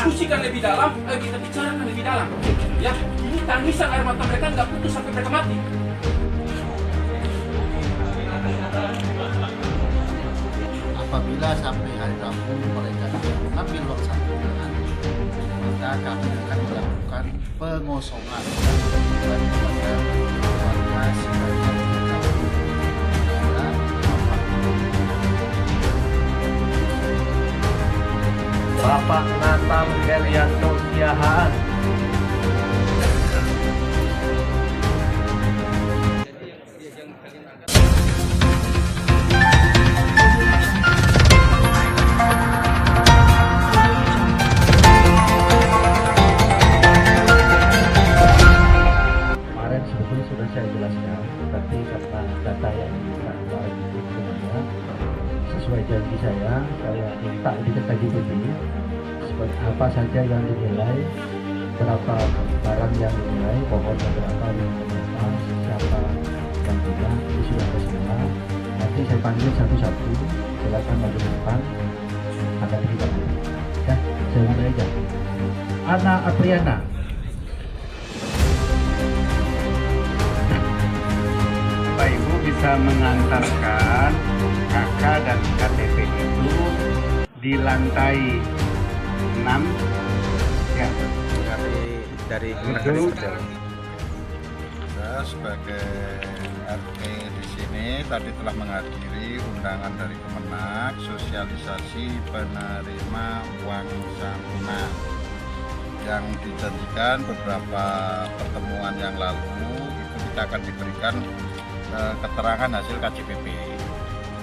diskusikan lebih dalam, ayo kita bicarakan lebih dalam. Ya, ini tangisan air mata mereka nggak putus sampai mereka mati. Apabila sampai hari Rabu mereka tidak mengambil uang santunan, maka kami akan melakukan pengosongan dan kepada warga sebanyak 30. Bapak Natal Herianto Siahaan. Kemarin sebetulnya sudah saya jelaskan, tapi karena data yang kemarin itu sebenarnya sesuai janji saya minta di KJPP seperti apa saja yang dinilai, berapa barang yang dinilai, pohonnya berapa, yang berapa, siapa yang punya, itu sudah ada semua. Nanti saya panggil satu-satu, silakan maju ke depan, akan kita ya, saya mulai aja. Ana Apriana. Bapak Ibu bisa mengantarkan KK dan KTP itu di lantai 6 ya. Dari Itu Saya sebagai RT di sini tadi telah menghadiri undangan dari Kemenak sosialisasi penerima uang santunan yang dijanjikan beberapa pertemuan yang lalu itu kita akan diberikan keterangan hasil KJPP,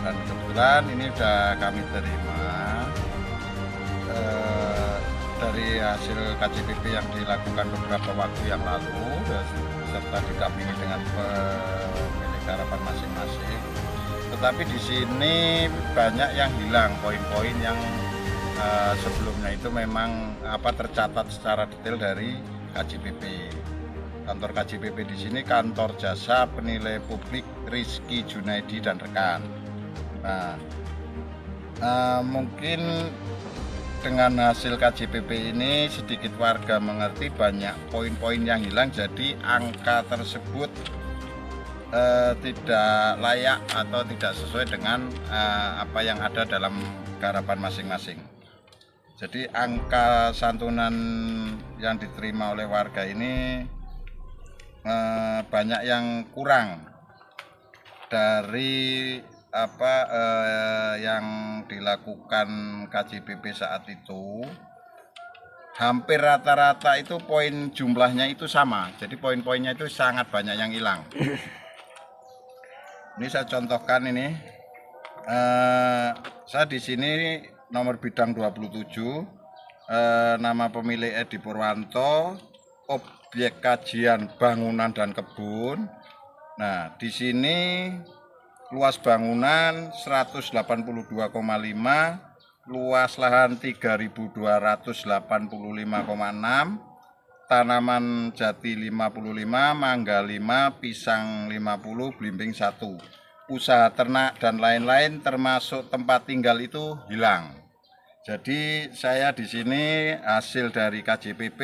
dan kebetulan ini sudah kami terima dari hasil KJPP yang dilakukan beberapa waktu yang lalu serta didampingi dengan pemilik harapan masing-masing. Tetapi di sini banyak yang hilang, poin-poin yang sebelumnya itu memang tercatat secara detail dari KJPP. Kantor KJPP di sini Kantor Jasa Penilai Publik Rizky Junaidi dan rekan. Nah, mungkin dengan hasil KJPP ini sedikit warga mengerti banyak poin-poin yang hilang, jadi angka tersebut tidak layak atau tidak sesuai dengan apa yang ada dalam garapan masing-masing. Jadi angka santunan yang diterima oleh warga ini banyak yang kurang dari yang dilakukan KJPP saat itu. Hampir rata-rata itu poin jumlahnya itu sama, jadi poin-poinnya itu sangat banyak yang hilang. Ini saya contohkan ini, saya di sini nomor bidang 27, nama pemilik Edi Purwanto, objek kajian bangunan dan kebun. Nah, di sini luas bangunan 182,5, luas lahan 3.285,6, tanaman jati 55, mangga 5, pisang 50, belimbing 1. Usaha ternak dan lain-lain termasuk tempat tinggal itu hilang. Jadi saya di sini hasil dari KJPP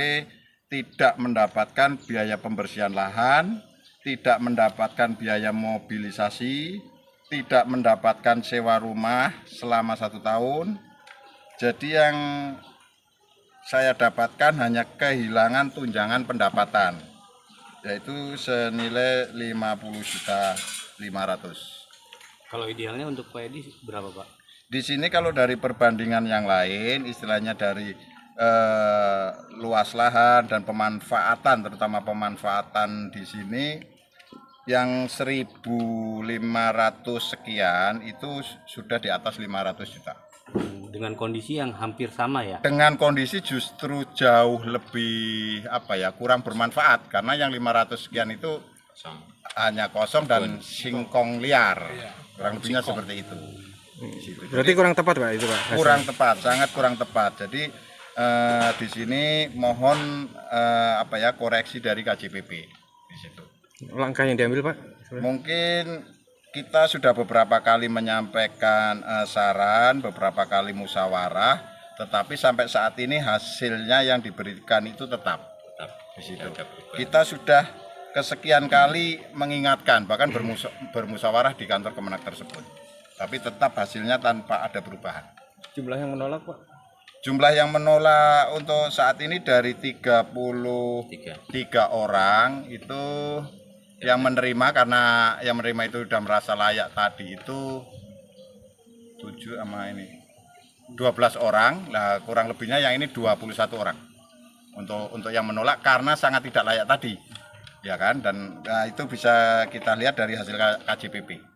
tidak mendapatkan biaya pembersihan lahan, tidak mendapatkan biaya mobilisasi, tidak mendapatkan sewa rumah selama 1 tahun. Jadi yang saya dapatkan hanya kehilangan tunjangan pendapatan, yaitu senilai 50.500.000. Kalau idealnya untuk Pak Edi berapa, Pak? Di sini kalau dari perbandingan yang lain, istilahnya dari luas lahan dan pemanfaatan, terutama pemanfaatan di sini yang 1.500 sekian itu sudah di atas 500 juta. Dengan kondisi yang hampir sama ya? Dengan kondisi justru jauh lebih kurang bermanfaat, karena yang 500 sekian itu hanya kosong dan singkong liar, kurang lebihnya seperti itu. Berarti kurang tepat, Pak, itu, Pak? Kurang tepat, sangat kurang tepat. Jadi di sini mohon koreksi dari KJPP di situ. Langkah yang diambil, Pak? Mungkin kita sudah beberapa kali menyampaikan saran, beberapa kali musyawarah, Tetapi sampai saat ini hasilnya yang diberikan itu tetap di situ. Kita sudah kesekian kali mengingatkan, bahkan bermusyawarah di kantor Kemenak tersebut. Tapi tetap hasilnya tanpa ada perubahan. Jumlah yang menolak Pak? Jumlah yang menolak untuk saat ini dari 33 orang itu yang menerima, karena yang menerima itu sudah merasa layak tadi itu 7 sama ini 12 orang. Nah, kurang lebihnya yang ini 21 orang. Untuk yang menolak karena sangat tidak layak tadi. Ya kan? Dan nah, itu bisa kita lihat dari hasil KJPP.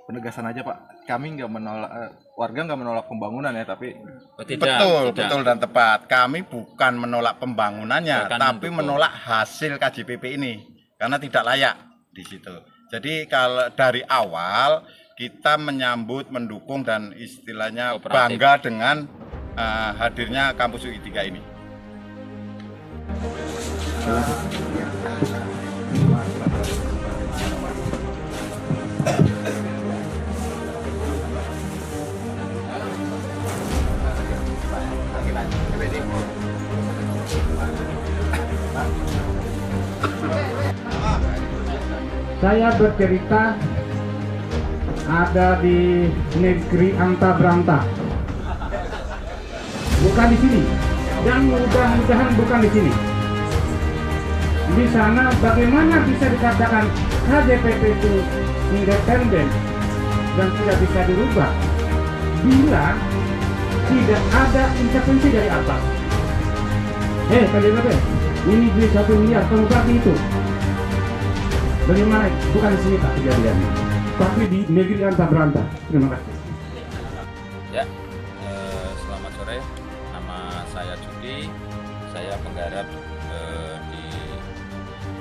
Penegasan aja Pak, kami nggak menolak, warga nggak menolak pembangunan ya, tapi Betul dan tepat. Kami bukan menolak pembangunannya, tapi menolak hasil KJPP ini karena tidak layak di situ. Jadi kalau dari awal kita menyambut, mendukung dan istilahnya bangga dengan hadirnya kampus UI 3 ini. Saya bercerita ada di negeri Anta Beranta, bukan di sini, dan mudah-mudahan bukan di sini. Di sana bagaimana bisa dikatakan KJPP itu independen dan tidak bisa dirubah bila tidak ada intervensi dari atas. KJPP, ini duit 1 miliar, kamu bagi itu. Bagaimana? Bukan di sini Pak kejadiannya, tapi di negeri Anta Beranta. Terima kasih. Ya, selamat sore. Nama saya Judi. Saya penggarap di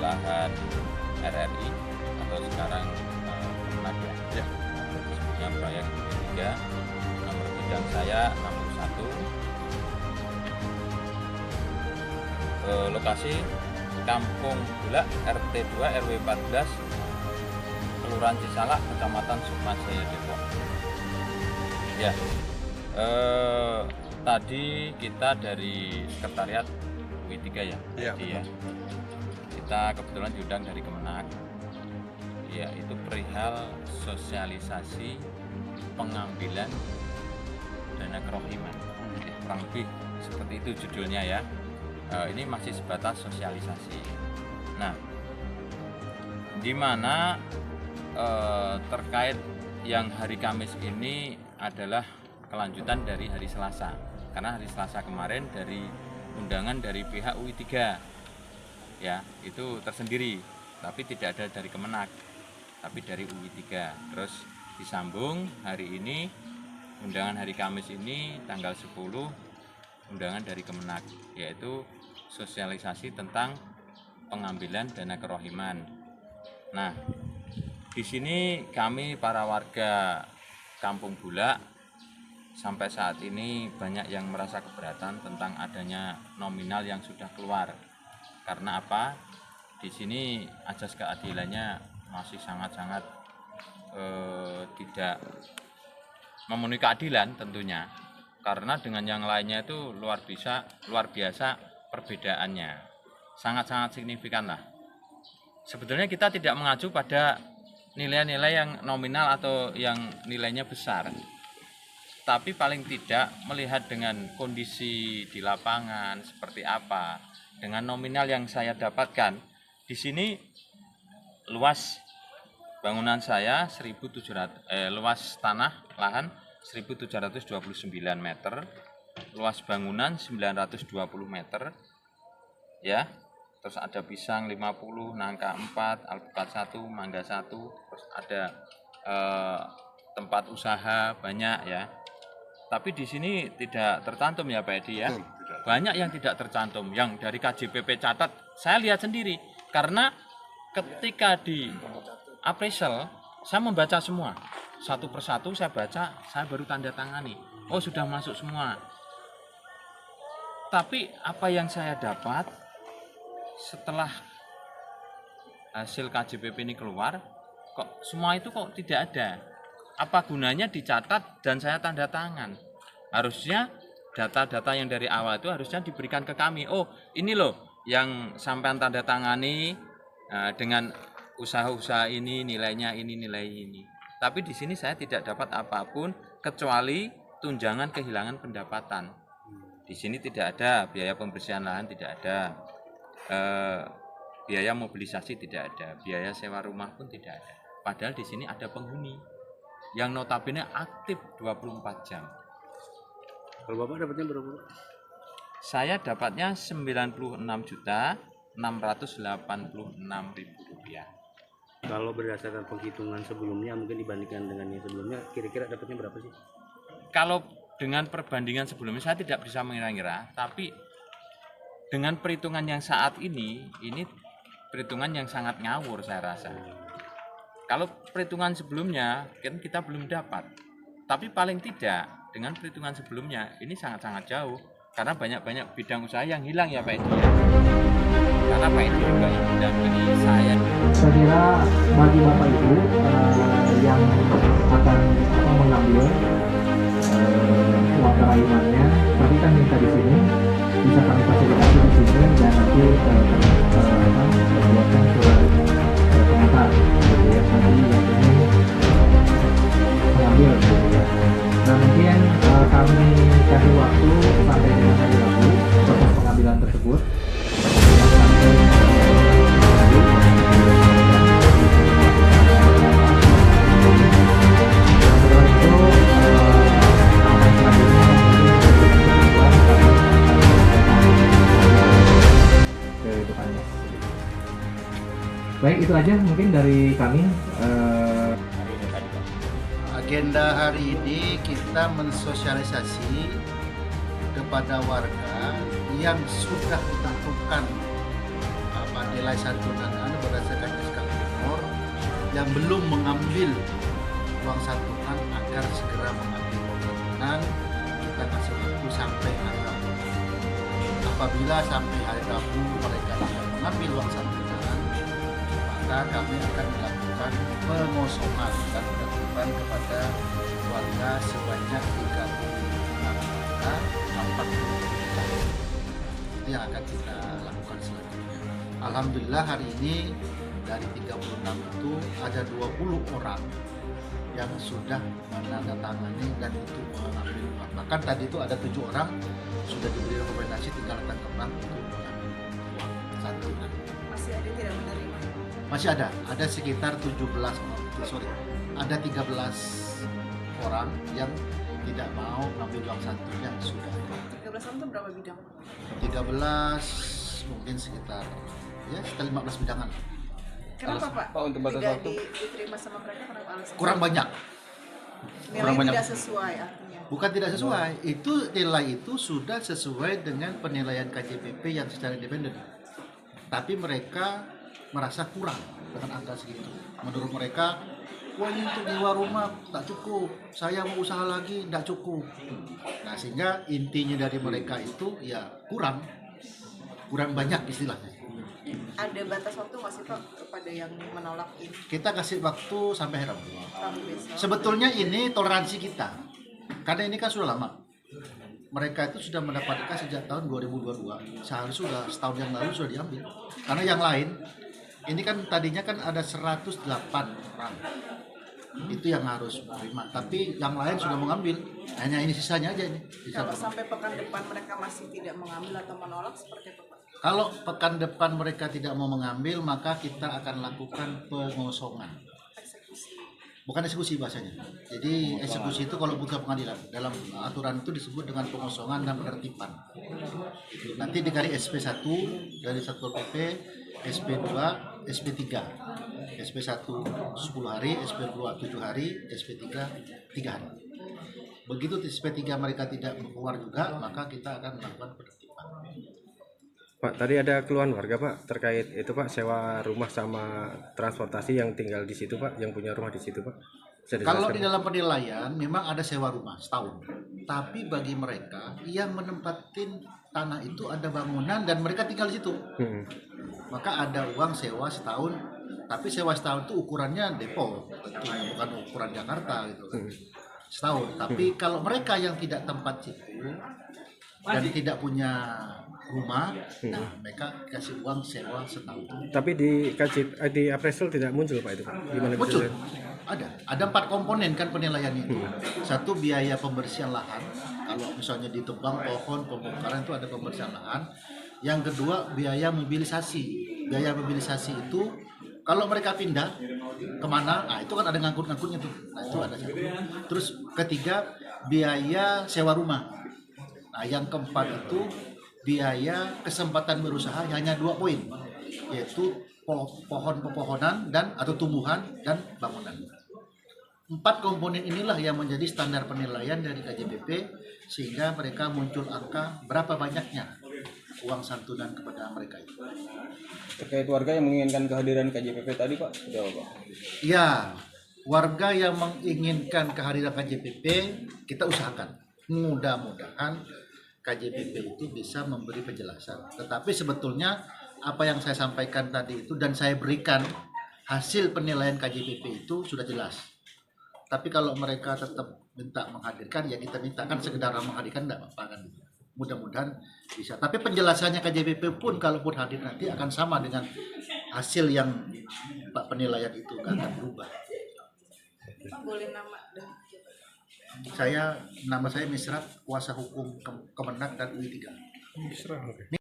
lahan RRI atau sekarang Kemenak ya. Sebelumnya proyek 3. Nomor bidang saya 61. Lokasi Kampung Bulak, RT 2 RW 14, Kelurahan Cisalak, Kecamatan Sukmajaya, Depok. Ya, tadi kita dari sekretariat UI 3 ya. Iya. Kita kebetulan diundang dari Kemenak. Ya, itu perihal sosialisasi pengambilan dana kerohiman. Kurang lebih seperti itu judulnya ya. Ini masih sebatas sosialisasi. Nah, di mana terkait yang hari Kamis ini adalah kelanjutan dari hari Selasa. Karena hari Selasa kemarin dari undangan dari pihak UI 3. Ya, itu tersendiri, tapi tidak ada dari Kemenak, tapi dari UI 3. Terus disambung hari ini, undangan hari Kamis ini tanggal 10, undangan dari Kemenak, yaitu sosialisasi tentang pengambilan dana kerohiman. Nah, di sini kami para warga Kampung Bulak sampai saat ini banyak yang merasa keberatan tentang adanya nominal yang sudah keluar. Karena apa? Di sini asas keadilannya masih sangat-sangat tidak memenuhi keadilan tentunya. Karena dengan yang lainnya itu luar biasa perbedaannya, sangat-sangat signifikan lah. Sebetulnya kita tidak mengacu pada nilai-nilai yang nominal atau yang nilainya besar, tapi paling tidak melihat dengan kondisi di lapangan seperti apa, dengan nominal yang saya dapatkan. Di sini luas bangunan saya 1.700, luas tanah lahan 1.729 meter, luas bangunan 920 meter ya. Terus ada pisang 50, nangka 4, alpukat 1, mangga 1, terus ada tempat usaha banyak ya. Tapi di sini tidak tercantum ya Pak Edi ya. Banyak yang tidak tercantum, yang dari KJPP catat saya lihat sendiri. Karena ketika di appraisal saya membaca semua, satu persatu saya baca, saya baru tanda tangani. Oh, sudah masuk semua. Tapi apa yang saya dapat setelah hasil KJPP ini keluar, kok semua itu kok tidak ada. Apa gunanya dicatat dan saya tanda tangan? Harusnya data-data yang dari awal itu harusnya diberikan ke kami. Oh, ini loh yang sampean tanda tangani dengan usaha-usaha ini, nilainya ini, nilai ini. Tapi di sini saya tidak dapat apapun kecuali tunjangan kehilangan pendapatan. Di sini tidak ada biaya pembersihan lahan, tidak ada biaya mobilisasi, tidak ada biaya sewa rumah pun tidak ada. Padahal di sini ada penghuni yang notabene aktif 24 jam. Kalau Bapak dapatnya berapa? Saya dapatnya Rp96.686.000. Kalau berdasarkan penghitungan sebelumnya, mungkin dibandingkan dengan yang sebelumnya, kira-kira dapatnya berapa sih? Kalau dengan perbandingan sebelumnya saya tidak bisa mengira-ngira, tapi dengan perhitungan yang saat ini perhitungan yang sangat ngawur saya rasa. Kalau perhitungan sebelumnya kan kita belum dapat, tapi paling tidak dengan perhitungan sebelumnya ini sangat-sangat jauh. Karena banyak bidang usaha yang hilang ya Pak Edi. Karena Pak Edi juga yang mendampingi saya. Saya kira bagi Bapak Ibu yang akan mengambil uang kerayuannya, kami kan minta di sini bisa kami fasilitasi di sini dan nanti membuatkan surat pengantar gitu ya, nanti yang ini mengambil gitu ya. Nah mungkin kami kasih waktu sampai dengan hari Rabu proses pengambilan tersebut. Baik, itu aja mungkin dari kami. Agenda hari ini kita mensosialisasi kepada warga yang sudah ditentukan nilai santunan berdasarkan SK Gubernur yang belum mengambil uang santunan agar segera mengambil santunan. Kita kasih waktu sampai hari Rabu. Apabila sampai hari Rabu mereka tidak mengambil uang santunan, maka kami akan melakukan pengosongan dan penertiban kepada warga sebanyak 36 itu yang akan kita lakukan selanjutnya. Alhamdulillah hari ini dari 36 itu ada 20 orang yang sudah menandatangani dan itu mengambil uang. Bahkan tadi itu ada 7 orang sudah diberi rekomendasi tinggal datang ke bank untuk mengambil uang santunan. Masih ada tidak menerima? Masih ada sekitar 13 orang yang tidak mau mengambil uang santunan yang sudah ada. 13 orang itu berapa bidang? 13 mungkin sekitar 15 bidangan. Kenapa Pak? Untuk batas tidak waktu? diterima sama mereka kenapa alasannya? Kurang banyak. Nilai tidak sesuai artinya. Bukan tidak sesuai, itu nilai itu sudah sesuai dengan penilaian KJPP yang secara independen. Tapi mereka merasa kurang dengan angka segitu. Menurut mereka, wah ini untuk nyewa rumah tak cukup, saya mau usaha lagi tak cukup. Nah sehingga intinya dari mereka itu ya kurang banyak istilahnya. Ada batas waktu masih Pak kepada yang menolak ini? Kita kasih waktu sampai hari Rabu. Rabu besok. Sebetulnya ini toleransi kita, karena ini kan sudah lama. Mereka itu sudah mendapatkan sejak tahun 2022, seharusnya sudah setahun yang lalu sudah diambil. Karena yang lain, ini kan tadinya kan ada 108 orang, itu yang harus menerima. Tapi yang lain sudah mengambil, hanya ini sisanya aja ini. Kalau sampai pekan depan mereka masih tidak mengambil atau menolak seperti apa Pak? Kalau pekan depan mereka tidak mau mengambil, maka kita akan lakukan pengosongan. Eksekusi. Bukan eksekusi bahasanya. Jadi eksekusi itu kalau bukan pengadilan. Dalam aturan itu disebut dengan pengosongan dan penertiban. Nanti dikali SP1 dari Satpol PP, SP2, SP3. SP1 10 hari, SP2 7 hari, SP3 3 hari. Begitu SP3 mereka tidak keluar juga, maka kita akan melakukan penertiban. Pak, tadi ada keluhan warga Pak terkait itu Pak, sewa rumah sama transportasi yang tinggal di situ Pak, yang punya rumah di situ Pak. Kalau di dalam penilaian memang ada sewa rumah setahun, tapi bagi mereka yang menempatin tanah itu ada bangunan dan mereka tinggal di situ, maka ada uang sewa setahun. Tapi sewa setahun itu ukurannya Depok, tentunya bukan ukuran Jakarta gitu kan. Setahun. Tapi kalau mereka yang tidak tempat situ, dan tidak punya rumah, nah mereka kasih uang sewa setahun. Tapi di appraisal tidak muncul Pak itu Pak? Gimana bisa Muncul. dilihat? Ada 4 komponen kan penilaian itu. Satu, biaya pembersihan lahan. Kalau misalnya ditebang pohon, pembongkaran itu ada pembersihan lahan. Yang kedua, biaya mobilisasi. Biaya mobilisasi itu kalau mereka pindah kemana, nah itu kan ada ngangkut-ngangkutnya tuh. Nah itu ada satu. Terus ketiga, biaya sewa rumah. Nah yang keempat itu biaya kesempatan berusaha hanya 2 poin, yaitu pohon-pepohonan dan atau tumbuhan dan bangunan. 4 komponen inilah yang menjadi standar penilaian dari KJPP sehingga mereka muncul angka berapa banyaknya uang santunan kepada mereka itu. Terkait warga yang menginginkan kehadiran KJPP tadi Pak, sudah Pak? Ya, warga yang menginginkan kehadiran KJPP kita usahakan. Mudah-mudahan KJPP itu bisa memberi penjelasan. Tetapi sebetulnya apa yang saya sampaikan tadi itu dan saya berikan hasil penilaian KJPP itu sudah jelas. Tapi kalau mereka tetap minta menghadirkan, ya kita mintakan sekedar menghadirkan tidak apa-apa kan. Mudah-mudahan bisa. Tapi penjelasannya KJPP pun kalaupun hadir nanti akan sama dengan hasil yang Pak penilaian itu nggak akan berubah. Pak, boleh nama dan Nama saya Misrat, kuasa hukum Kemenak dan UI 3.